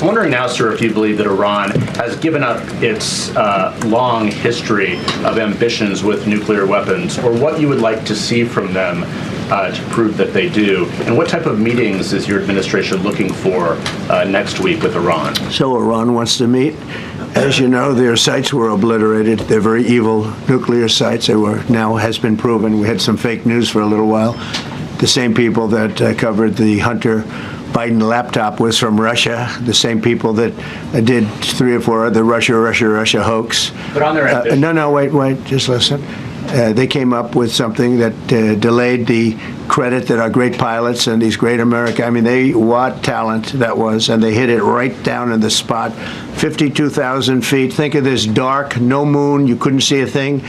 wondering now, sir, if you believe that Iran has given up its long history of ambitions with nuclear weapons, or what you would like to see from them to prove that they do, and what type of meetings is your administration looking for next week with Iran? So Iran wants to meet. As you know, their sites were obliterated. They're very evil nuclear sites. They were, now has been proven. We had some fake news for a little while. The same people that covered the Hunter Biden laptop was from Russia. The same people that did 3 or 4 other Russia hoax. But on their no, wait, just listen. They came up with something that delayed the credit that our great pilots and these great what talent that was, and they hit it right down in the spot, 52,000 feet. Think of this dark, no moon, you couldn't see a thing,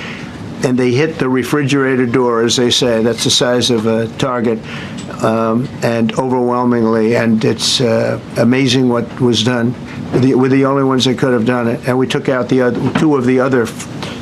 and they hit the refrigerator door, as they say. That's the size of a target, and overwhelmingly, and it's amazing what was done. We're the only ones that could have done it, and we took out the other 2 of the other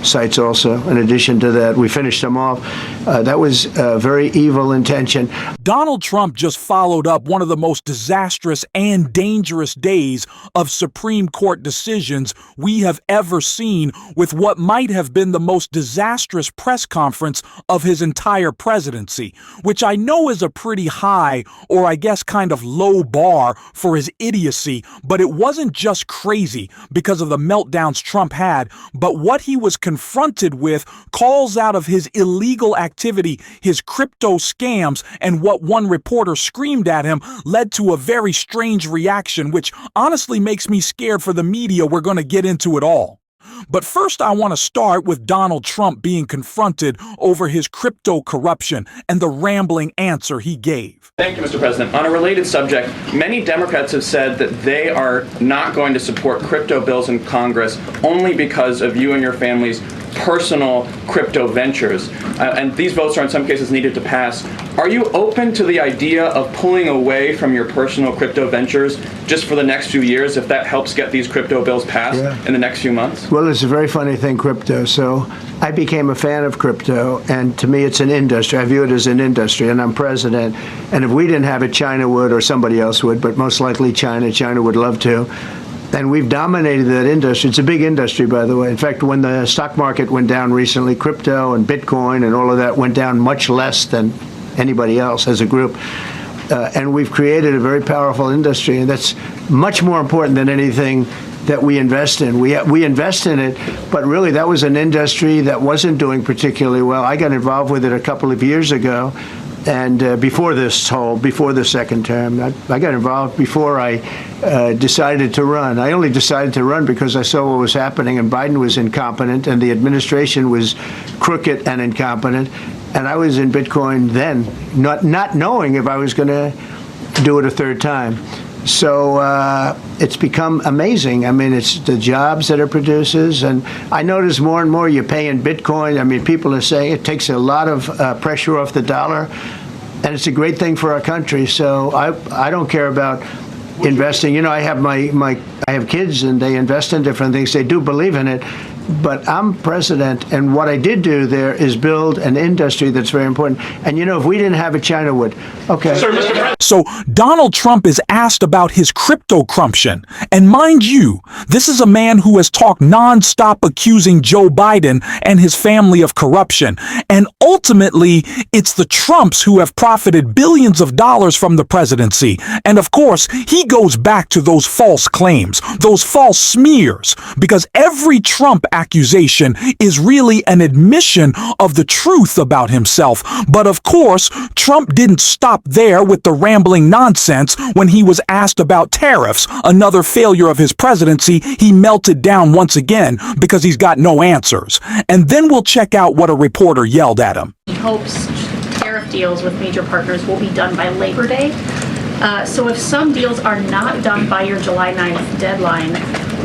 sites also. In addition to that, we finished them off. That was a very evil intention. Donald Trump just followed up one of the most disastrous and dangerous days of Supreme Court decisions we have ever seen with what might have been the most disastrous press conference of his entire presidency, which I know is a pretty high, or I guess kind of low bar for his idiocy, but it wasn't just crazy because of the meltdowns Trump had, but what he was confronted with calls out of his illegal activity, his crypto scams, and what one reporter screamed at him led to a very strange reaction, which honestly makes me scared for the media. We're going to get into it all. But first, I want to start with Donald Trump being confronted over his crypto corruption and the rambling answer he gave. Thank you, Mr. President. On a related subject, many Democrats have said that they are not going to support crypto bills in Congress only because of you and your family's personal crypto ventures. And these votes are in some cases needed to pass. Are you open to the idea of pulling away from your personal crypto ventures just for the next few years if that helps get these crypto bills passed in the next few months? Well, it's a very funny thing, crypto. So I became a fan of crypto, and to me it's an industry. I view it as an industry, and I'm president. And if we didn't have it, China would, or somebody else would, but most likely China. China would love to. And we've dominated that industry. It's a big industry, by the way. In fact, when the stock market went down recently, crypto and Bitcoin and all of that went down much less than anybody else as a group. And we've created a very powerful industry, and that's much more important than anything that we invest in. We invest in it, but really that was an industry that wasn't doing particularly well. I got involved with it a couple of years ago, and before the second term. I got involved before I decided to run. I only decided to run because I saw what was happening, and Biden was incompetent, and the administration was crooked and incompetent. And I was in Bitcoin then, not knowing if I was going to do it a third time. So it's become amazing. I mean, it's the jobs that it produces. And I notice more and more you pay in Bitcoin. I mean, people are saying it takes a lot of pressure off the dollar. And it's a great thing for our country. So I don't care about investing. You know, I have kids and they invest in different things. They do believe in it. But I'm president, and what I did do there is build an industry that's very important. And, you know, if we didn't have it, China would. Okay. So Donald Trump is asked about his crypto corruption. And mind you, this is a man who has talked nonstop accusing Joe Biden and his family of corruption. And ultimately, it's the Trumps who have profited billions of dollars from the presidency. And of course, he goes back to those false claims, those false smears, because every Trump accusation is really an admission of the truth about himself. But of course, Trump didn't stop there with the rambling nonsense when he was asked about tariffs, another failure of his presidency. He melted down once again because he's got no answers. And then we'll check out what a reporter yelled at him. He hopes tariff deals with major partners will be done by Labor Day. So if some deals are not done by your July 9th deadline,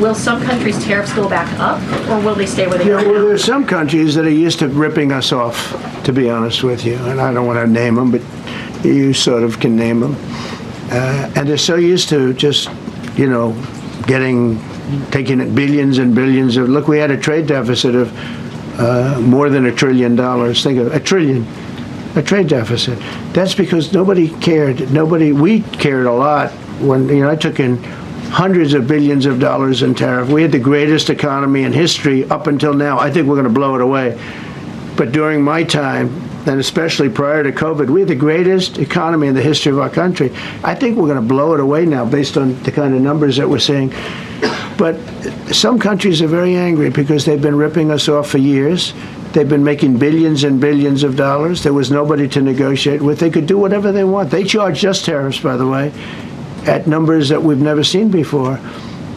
will some countries' tariffs go back up, or will they stay where they are now? Well, there's some countries that are used to ripping us off, to be honest with you. And I don't want to name them, but you sort of can name them. And they're so used to just, you know, taking billions and billions of, look, we had a trade deficit of more than $1 trillion. Think of $1 trillion. A trade deficit. That's because nobody cared. We cared a lot when, you know, I took in hundreds of billions of dollars in tariff. We had the greatest economy in history up until now. I think we're going to blow it away. But during my time, and especially prior to COVID, we had the greatest economy in the history of our country. I think we're going to blow it away now based on the kind of numbers that we're seeing. But some countries are very angry because they've been ripping us off for years. They've been making billions and billions of dollars. There was nobody to negotiate with. They could do whatever they want. They charged us tariffs, by the way, at numbers that we've never seen before.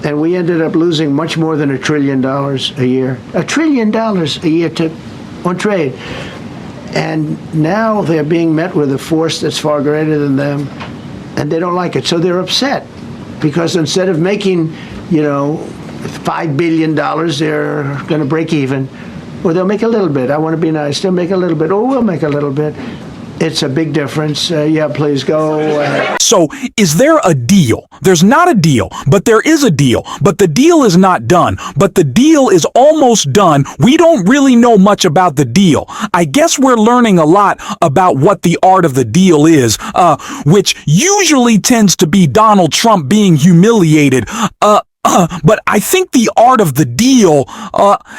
And we ended up losing much more than $1 trillion a year. $1 trillion a year on trade. And now they're being met with a force that's far greater than them, and they don't like it. So they're upset because instead of making, $5 billion, they're going to break even. Or they'll make a little bit. I want to be nice. They'll make a little bit. Or we'll make a little bit. It's a big difference. Yeah, please go. So is there a deal? There's not a deal, but there is a deal. But the deal is not done. But the deal is almost done. We don't really know much about the deal. I guess we're learning a lot about what the art of the deal is, which usually tends to be Donald Trump being humiliated. But I think the art of the deal,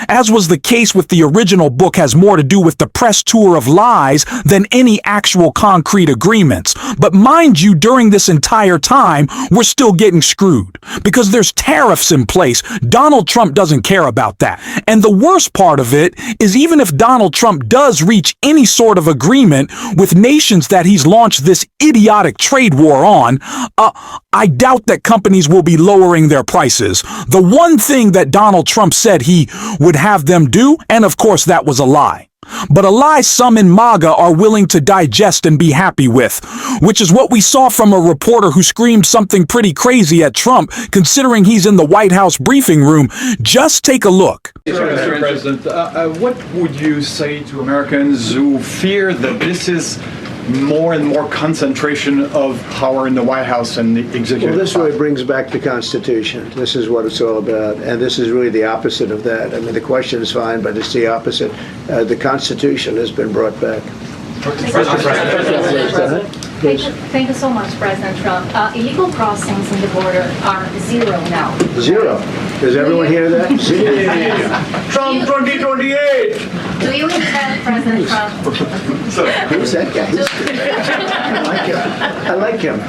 as was the case with the original book, has more to do with the press tour of lies than any actual concrete agreements. But mind you, during this entire time, we're still getting screwed because there's tariffs in place. Donald Trump doesn't care about that. And the worst part of it is even if Donald Trump does reach any sort of agreement with nations that he's launched this idiotic trade war on, I doubt that companies will be lowering their prices. The one thing that Donald Trump said he would have them do, and of course that was a lie. But a lie some in MAGA are willing to digest and be happy with, which is what we saw from a reporter who screamed something pretty crazy at Trump, considering he's in the White House briefing room. Just take a look. Mr. President, what would you say to Americans who fear that this is more and more concentration of power in the White House and the executive? Well, this really brings back the Constitution. This is what it's all about. And this is really the opposite of that. I mean, the question is fine, but it's the opposite. The Constitution has been brought back. Thank you so much, President Trump. Illegal crossings in the border are 0 now. 0. Does everyone hear that? 0. Trump 2028! Do you intend, President Trump? Who's that guy? I like him.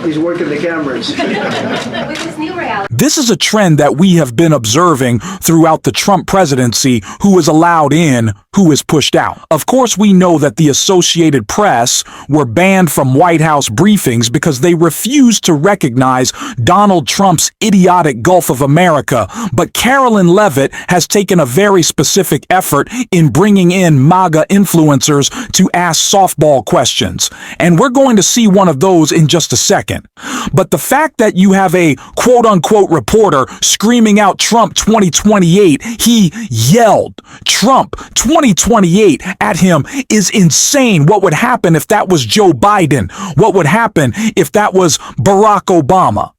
He's working the cameras. With this new reality. This is a trend that we have been observing throughout the Trump presidency. Who is allowed in, who is pushed out. Of course, we know that the Associated Press were banned from White House briefings because they refused to recognize Donald Trump's idiotic Gulf of America. But Carolyn Leavitt has taken a very specific effort in bringing in MAGA influencers to ask softball questions. And we're going to see one of those in just a second. But the fact that you have a quote-unquote reporter screaming out Trump 2028, he yelled Trump 2028 at him, is insane. What would happen if that was Joe Biden? What would happen if that was Barack Obama?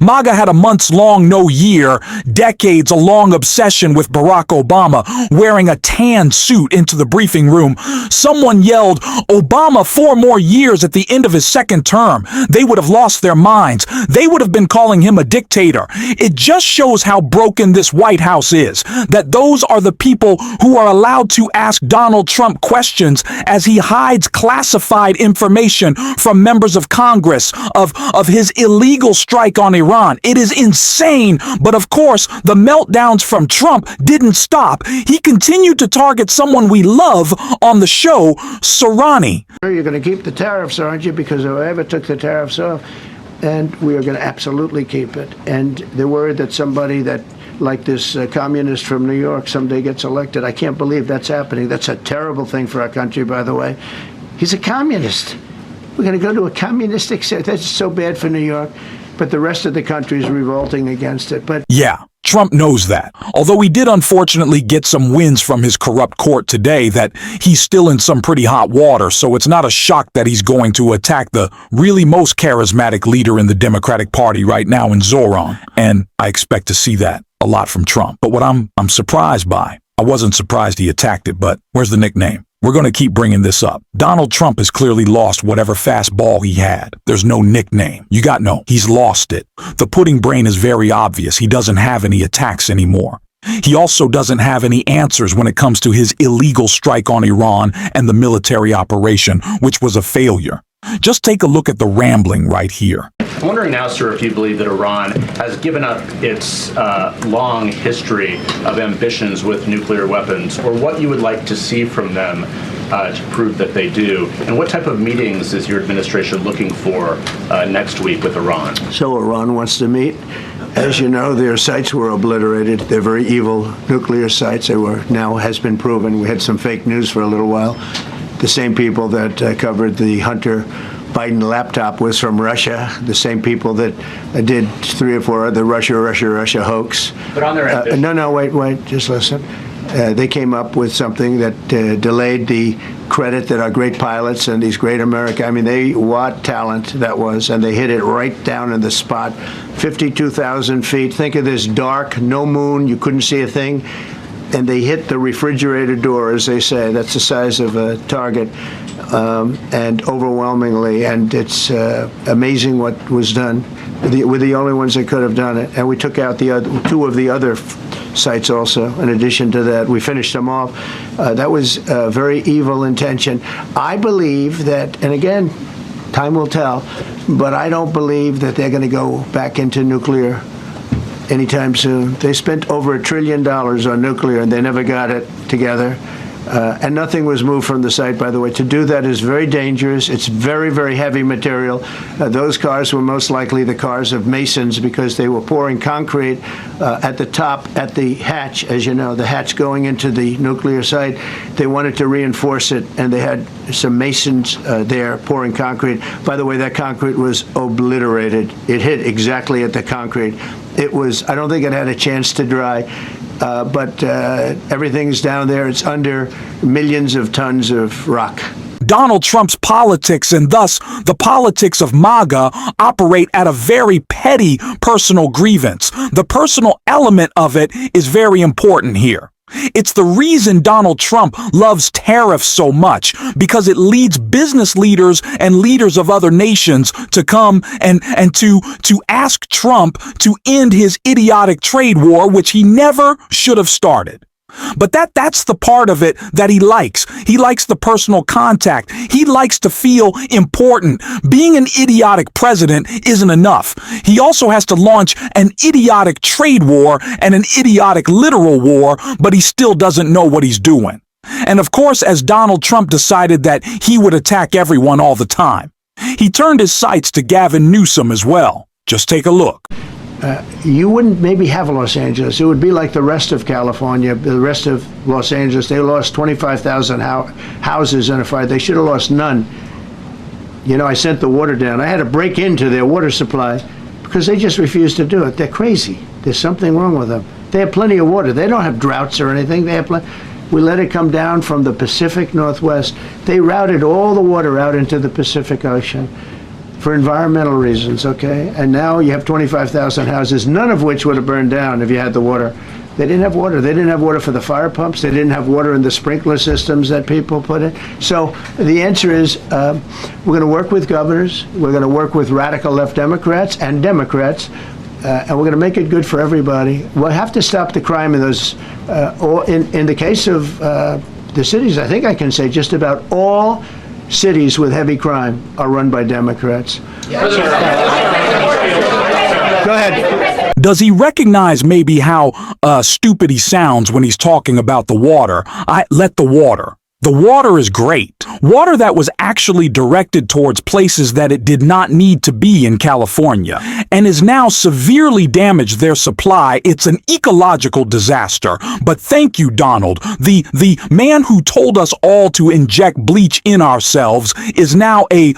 MAGA had a months-long, no year, decades-long obsession with Barack Obama wearing a tan suit into the briefing room. Someone yelled, Obama 4 more years at the end of his second term. They would have lost their minds. They would have been calling him a dictator. It just shows how broken this White House is, that those are the people who are allowed to ask Donald Trump questions as he hides classified information from members of Congress of his illegal strike on Iran. It is insane, but of course, the meltdowns from Trump didn't stop. He continued to target someone we love on the show, Serrani. You're going to keep the tariffs, aren't you? Because whoever took the tariffs off, and we are going to absolutely keep it. And they're worried that somebody that, like this communist from New York, someday gets elected. I can't believe that's happening. That's a terrible thing for our country, by the way. He's a communist. We're going to go to a communistic state. That's so bad for New York. But the rest of the country is revolting against it. But yeah, Trump knows that. Although he did unfortunately get some wins from his corrupt court today, that he's still in some pretty hot water, so it's not a shock that he's going to attack the really most charismatic leader in the Democratic Party right now in Zoran. And I expect to see that a lot from Trump. But what I'm surprised by, I wasn't surprised he attacked it, but where's the nickname? We're going to keep bringing this up. Donald Trump has clearly lost whatever fastball he had. There's no nickname. He's lost it. The pudding brain is very obvious. He doesn't have any attacks anymore. He also doesn't have any answers when it comes to his illegal strike on Iran and the military operation, which was a failure. Just take a look at the rambling right here. I'm wondering now, sir, if you believe that Iran has given up its long history of ambitions with nuclear weapons, or what you would like to see from them to prove that they do, and what type of meetings is your administration looking for next week with Iran? So Iran wants to meet. As you know, their sites were obliterated. They're very evil nuclear sites. Now has been proven. We had some fake news for a little while. The same people that covered the Hunter Biden laptop was from Russia. The same people that did 3 or 4 other Russia hoax. But on their ambition. No, wait, just listen. They came up with something that delayed the credit that our great pilots and these great what talent that was, and they hit it right down in the spot. 52,000 feet. Think of this dark, no moon, you couldn't see a thing. And they hit the refrigerator door, as they say. That's the size of a target, and overwhelmingly. And it's amazing what was done. We're the only ones that could have done it. And we took out the 2 of the other sites also. In addition to that, we finished them off. That was a very evil intention. I believe that, and again, time will tell, but I don't believe that they're going to go back into nuclear anytime soon. They spent over $1 trillion on nuclear, and they never got it together. And nothing was moved from the site, by the way. To do that is very dangerous. It's very, very heavy material. Those cars were most likely the cars of masons because they were pouring concrete at the top, at the hatch, as you know, the hatch going into the nuclear site. They wanted to reinforce it, and they had some masons there pouring concrete. By the way, that concrete was obliterated. It hit exactly at the concrete. I don't think it had a chance to dry. But everything's down there. It's under millions of tons of rock. Donald Trump's politics, and thus the politics of MAGA, operate at a very petty personal grievance. The personal element of it is very important here. It's the reason Donald Trump loves tariffs so much, because it leads business leaders and leaders of other nations to come and to ask Trump to end his idiotic trade war, which he never should have started. But that's the part of it that he likes. He likes the personal contact. He likes to feel important. Being an idiotic president isn't enough. He also has to launch an idiotic trade war and an idiotic literal war, but he still doesn't know what he's doing. And of course, as Donald Trump decided that he would attack everyone all the time, he turned his sights to Gavin Newsom as well. Just take a look. You wouldn't maybe have Los Angeles. It would be like the rest of California, the rest of Los Angeles. They lost 25,000 houses in a fire. They should have lost none. You know, I sent the water down. I had to break into their water supply because they just refused to do it. They're crazy. There's something wrong with them. They have plenty of water. They don't have droughts or anything. They have plenty. We let it come down from the Pacific Northwest. They routed all the water out into the Pacific Ocean for environmental reasons, okay? And now you have 25,000 houses, none of which would have burned down if you had the water. They didn't have water. They didn't have water for the fire pumps. They didn't have water in the sprinkler systems that people put in. So the answer is we're going to work with governors. We're going to work with radical left Democrats, and we're going to make it good for everybody. We'll have to stop the crime in those, in the case of the cities, I think I can say just about all cities with heavy crime are run by Democrats. Go ahead. Does he recognize maybe how stupid he sounds when he's talking about the water? The water is great. Water that was actually directed towards places that it did not need to be in California and is now severely damaged their supply. It's an ecological disaster. But thank you, Donald. The man who told us all to inject bleach in ourselves is now a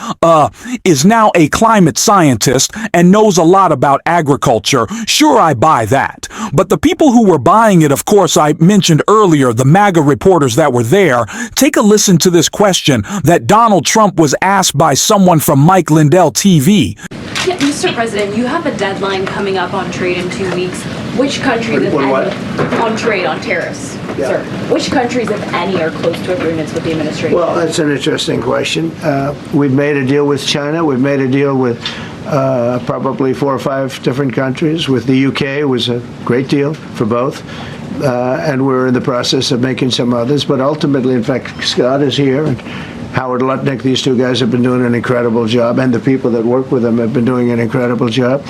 climate scientist and knows a lot about agriculture. Sure, I buy that. But the people who were buying it, of course, I mentioned earlier, the MAGA reporters that were there. Take a listen to this question that Donald Trump was asked by someone from Mike Lindell TV. Yeah, Mr. President, you have a deadline coming up on trade in 2 weeks. Which country On what? On trade, on tariffs. sir, which countries, if any, are close to agreements with the administration? Well, that's an interesting question. We've made a deal with China. We've made a deal with probably 4 or 5 different countries. With the UK, it was a great deal for both. And we're in the process of making some others. But ultimately, in fact, Scott is here, and Howard Lutnick, these 2 guys have been doing an incredible job, and the people that work with them have been doing an incredible job.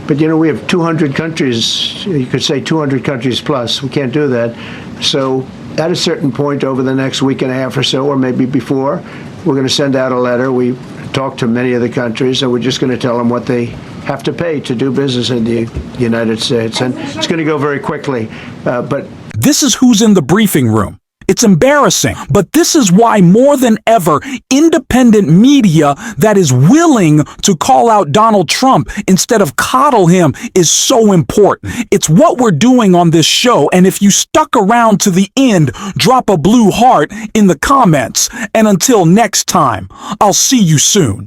But, we have 200 countries, you could say 200 countries plus. We can't do that. So at a certain point over the next week and a half or so, or maybe before, we're going to send out a letter. We talked to many of the countries, and we're just going to tell them what they have to pay to do business in the United States. And it's going to go very quickly. But This is who's in the briefing room. It's embarrassing, but this is why more than ever, independent media that is willing to call out Donald Trump instead of coddle him is so important. It's what we're doing on this show, and if you stuck around to the end, drop a blue heart in the comments. And until next time, I'll see you soon.